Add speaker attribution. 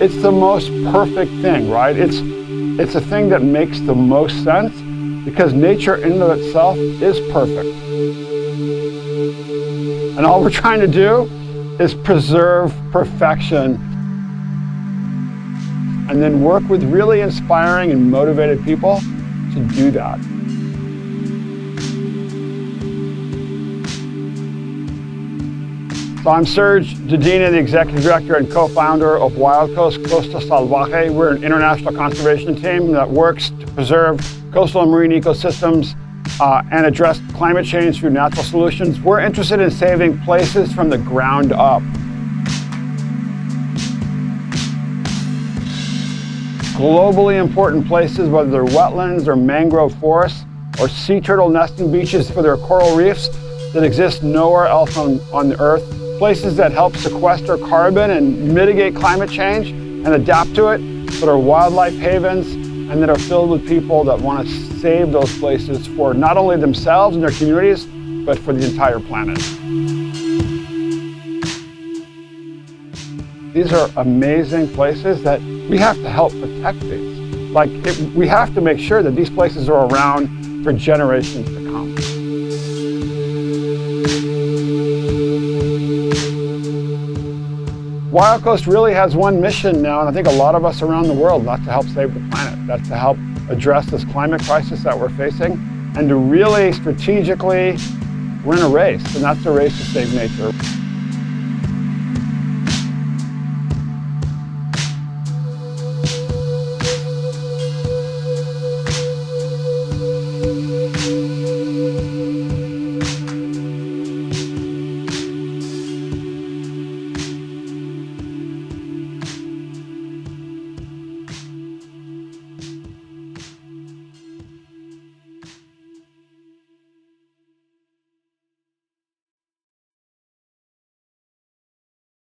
Speaker 1: it's the most perfect thing, right? It's a thing that makes the most sense because nature in and of itself is perfect. And all we're trying to do is preserve perfection and then work with really inspiring and motivated people to do that. So I'm Serge DEDINA, the Executive Director and Co-Founder of Wildcoast Costa Salvaje. We're an international conservation team that works to preserve coastal and marine ecosystems and address climate change through natural solutions. We're interested in saving places from the ground up. Globally important places, whether they're wetlands or mangrove forests or sea turtle nesting beaches for their coral reefs that exist nowhere else on the earth. Places that help sequester carbon and mitigate climate change and adapt to it, that are wildlife havens and that are filled with people that want to save those places for not only themselves and their communities, but for the entire planet. These are amazing places that we have to help protect these. We have to make sure that these places are around for generations to come. Wildcoast really has one mission now, and I think a lot of us around the world, that's to help save the planet. That's to help address this climate crisis that we're facing, and to really strategically, we're in a race, and that's the race to save nature.